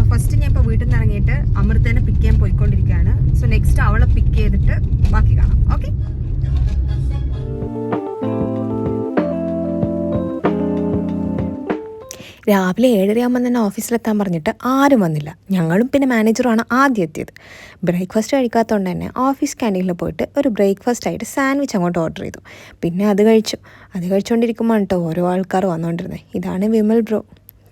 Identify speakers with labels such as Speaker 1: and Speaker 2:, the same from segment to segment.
Speaker 1: So first ഞാൻ ഇപ്പോൾ വീട്ടിൽ നിന്ന് ഇറങ്ങിയിട്ട് അമൃതനെ പിക്ക് ചെയ്യാൻ പോയിക്കൊണ്ടിരിക്കുകയാണ്. സോ നെക്സ്റ്റ് അവളെ പിക്ക് ചെയ്തിട്ട് ബാക്കി കാണാം. ഓക്കെ. രാവിലെ 7:30 തന്നെ ഓഫീസിലെത്താൻ പറഞ്ഞിട്ട് ആരും വന്നില്ല. ഞങ്ങളും പിന്നെ മാനേജറുമാണ് ആദ്യം എത്തിയത്. ബ്രേക്ക്ഫാസ്റ്റ് കഴിക്കാത്തതുകൊണ്ട് തന്നെ ഓഫീസ് ക്യാൻറ്റീനിൽ പോയിട്ട് ഒരു ബ്രേക്ക്ഫാസ്റ്റ് ആയിട്ട് സാൻഡ്വിച്ച് അങ്ങോട്ട് ഓർഡർ ചെയ്തു. പിന്നെ അത് കഴിച്ചുകൊണ്ടിരിക്കുമ്പോൾ കേട്ടോ ഓരോ ആൾക്കാർ വന്നുകൊണ്ടിരുന്നത്. ഇതാണ് വിമൽ ബ്രോ.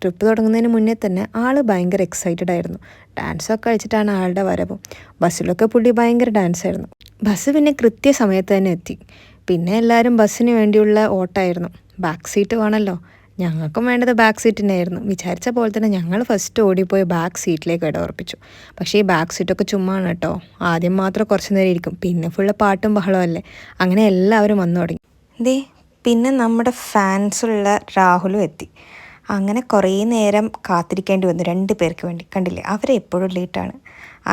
Speaker 1: ട്രിപ്പ് തുടങ്ങുന്നതിന് മുന്നേ തന്നെ ആൾ ഭയങ്കര എക്സൈറ്റഡ് ആയിരുന്നു. ഡാൻസൊക്കെ കളിച്ചിട്ടാണ് ആളുടെ വരവും. ബസ്സിലൊക്കെ പുള്ളി ഭയങ്കര ഡാൻസായിരുന്നു. ബസ് പിന്നെ കൃത്യസമയത്ത് തന്നെ എത്തി. പിന്നെ എല്ലാവരും ബസ്സിന് വേണ്ടിയുള്ള ഓട്ടമായിരുന്നു. ബാക്ക് സീറ്റ് വേണമല്ലോ. ഞങ്ങൾക്കും വേണ്ടത് ബാക്ക് സീറ്റ് തന്നെയായിരുന്നു. വിചാരിച്ച പോലെ തന്നെ ഞങ്ങൾ ഫസ്റ്റ് ഓടിപ്പോയി ബാക്ക് സീറ്റിലേക്ക് ഇടമുറപ്പിച്ചു. പക്ഷേ ഈ ബാക്ക് സീറ്റൊക്കെ ചുമ്മാണ് കേട്ടോ. ആദ്യം മാത്രം കുറച്ച് നേരം ഇരിക്കും, പിന്നെ ഫുള്ള് പാട്ടും ബഹളമല്ലേ. അങ്ങനെ എല്ലാവരും വന്നു തുടങ്ങി. പിന്നെ നമ്മുടെ ഫാൻസുള്ള രാഹുലും എത്തി. അങ്ങനെ കുറേ നേരം കാത്തിരിക്കേണ്ടി വന്നു 2 പേർക്ക് വേണ്ടി. കണ്ടില്ലേ, അവരെപ്പോഴും ലേറ്റാണ്.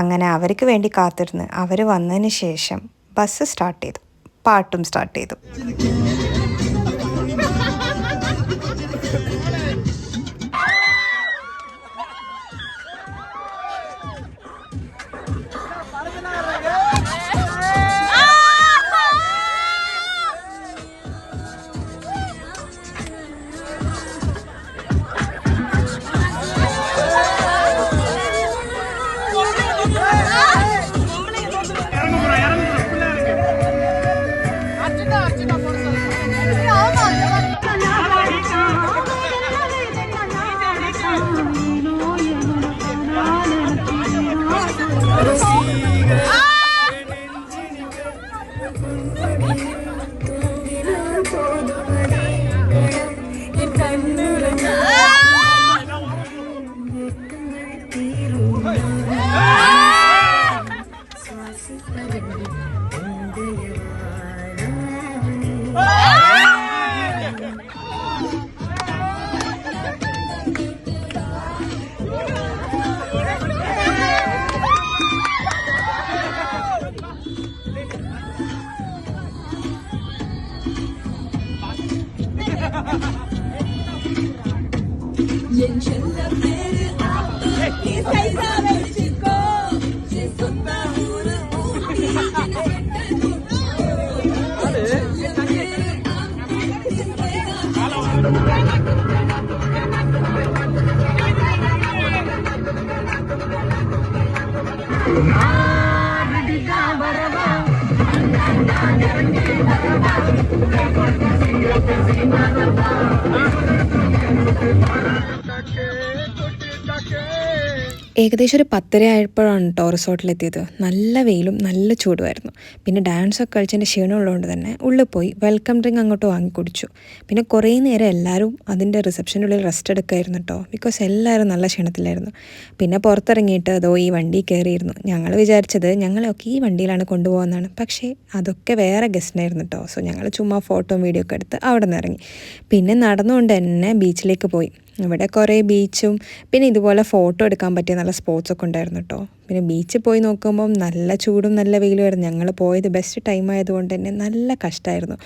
Speaker 1: അങ്ങനെ അവർക്ക് വേണ്ടി കാത്തിരുന്ന് അവർ വന്നതിന് ശേഷം ബസ് സ്റ്റാർട്ട് ചെയ്തു, പാട്ടും സ്റ്റാർട്ട് ചെയ്തു. ഏകദേശം ഒരു 10:30 ആയപ്പോഴാണ് കേട്ടോ റിസോർട്ടിലെത്തിയത്. നല്ല വെയിലും നല്ല ചൂടുമായിരുന്നു. പിന്നെ ഡാൻസൊക്കെ കളിച്ചതിൻ്റെ ക്ഷീണമുള്ളതുകൊണ്ട് തന്നെ ഉള്ളിൽ പോയി വെൽക്കം ഡ്രിങ്ക് അങ്ങോട്ട് വാങ്ങി കുടിച്ചു. പിന്നെ കുറേ നേരം എല്ലാവരും അതിൻ്റെ റിസപ്ഷനുള്ളിൽ റെസ്റ്റ് എടുക്കുമായിരുന്നു കേട്ടോ. ബിക്കോസ് എല്ലാവരും നല്ല ക്ഷീണത്തിലായിരുന്നു. പിന്നെ പുറത്തിറങ്ങിയിട്ട് അതോ ഈ വണ്ടി കയറിയിരുന്നു. ഞങ്ങൾ വിചാരിച്ചത് ഞങ്ങളെയൊക്കെ ഈ വണ്ടിയിലാണ് കൊണ്ടുപോകുന്നതാണ്. പക്ഷേ അതൊക്കെ വേറെ ഗസ്റ്റിനായിരുന്നു കേട്ടോ. സോ ഞങ്ങൾ ചുമ്മാ ഫോട്ടോ വീഡിയോ ഒക്കെ എടുത്ത് അവിടെ നിന്ന് ഇറങ്ങി. പിന്നെ നടന്നുകൊണ്ട് തന്നെ ബീച്ചിലേക്ക് പോയി. ഇവിടെ കുറേ ബീച്ചും പിന്നെ ഇതുപോലെ ഫോട്ടോ എടുക്കാൻ പറ്റിയ നല്ല സ്പോട്ട്സൊക്കെ ഉണ്ടായിരുന്നു കേട്ടോ. പിന്നെ ബീച്ചിൽ പോയി നോക്കുമ്പം നല്ല ചൂടും നല്ല വെയിലുമായിരുന്നു. ഞങ്ങൾ പോയത് ബെസ്റ്റ് ടൈം ആയതുകൊണ്ട് തന്നെ നല്ല കഷ്ടമായിരുന്നു.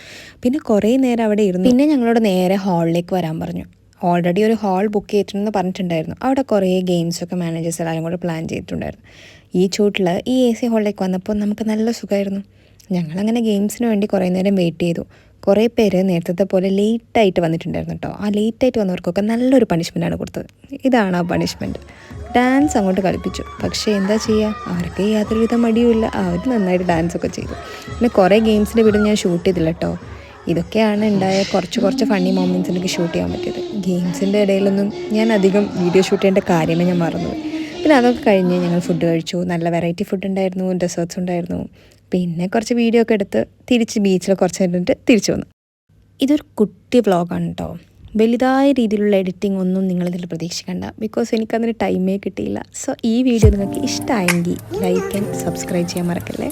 Speaker 1: പിന്നെ കുറേ നേരം അവിടെ ഇരുന്നു. പിന്നെ ഞങ്ങളോട് നേരെ ഹാളിലേക്ക് വരാൻ പറഞ്ഞു. ഓൾറെഡി ഒരു ഹാൾ ബുക്ക് ചെയ്തിട്ടുണ്ടെന്ന് പറഞ്ഞിട്ടുണ്ടായിരുന്നു. അവിടെ കുറേ ഗെയിംസൊക്കെ മാനേജേഴ്സ് എല്ലാവരും കൂടെ പ്ലാൻ ചെയ്തിട്ടുണ്ടായിരുന്നു. ഈ ചൂട്ടിൽ ഈ AC ഹാളിലേക്ക് വന്നപ്പോൾ നമുക്ക് നല്ല സുഖമായിരുന്നു. ഞങ്ങളങ്ങനെ ഗെയിംസിന് വേണ്ടി കുറേ നേരം വെയിറ്റ് ചെയ്തു. കുറേ പേര് നേരത്തെ പോലെ ലേറ്റായിട്ട് വന്നിട്ടുണ്ടായിരുന്നു കേട്ടോ. ആ ലേറ്റായിട്ട് വന്നവർക്കൊക്കെ നല്ലൊരു പണിഷ്മെൻറ്റാണ് കൊടുത്തത്. ഇതാണ് ആ പണിഷ്മെൻറ്റ്. ഡാൻസ് അങ്ങോട്ട് കളിപ്പിച്ചു. പക്ഷേ എന്താ ചെയ്യുക, അവർക്ക് യാതൊരുവിധ മടിയുമില്ല. അവർ നന്നായിട്ട് ഡാൻസൊക്കെ ചെയ്തു. പിന്നെ കുറേ ഗെയിംസിൻ്റെ വീഡിയോ ഞാൻ ഷൂട്ട് ചെയ്തില്ല കേട്ടോ. ഇതൊക്കെയാണ് ഉണ്ടായ കുറച്ച് ഫണ്ണി മൊമെൻറ്റ്സ് എനിക്ക് ഷൂട്ട് ചെയ്യാൻ പറ്റിയത്. ഗെയിംസിൻ്റെ ഇടയിലൊന്നും ഞാൻ അധികം വീഡിയോ ഷൂട്ട് ചെയ്യേണ്ട കാര്യമേ ഞാൻ മറന്നുപോയി. പിന്നെ അതൊക്കെ കഴിഞ്ഞ് ഞങ്ങൾ ഫുഡ് കഴിച്ചു. നല്ല വെറൈറ്റി ഫുഡ് ഉണ്ടായിരുന്നു, ഡെസേർട്ട്സ് ഉണ്ടായിരുന്നു. പിന്നെ കുറച്ച് വീഡിയോ ഒക്കെ എടുത്ത് തിരിച്ച് ബീച്ചിൽ കുറച്ച് കഴിഞ്ഞിട്ട് തിരിച്ചു വന്നു. ഇതൊരു കുട്ടി വ്ളോഗാണ് കേട്ടോ. വലുതായ രീതിയിലുള്ള എഡിറ്റിംഗ് ഒന്നും നിങ്ങളിതിൽ പ്രതീക്ഷിക്കണ്ട. ബിക്കോസ് എനിക്കതിന് ടൈമേ കിട്ടിയില്ല. സോ ഈ വീഡിയോ നിങ്ങൾക്ക് ഇഷ്ടമായെങ്കിൽ ലൈക്ക് ആൻഡ് സബ്സ്ക്രൈബ് ചെയ്യാൻ മറക്കല്ലേ.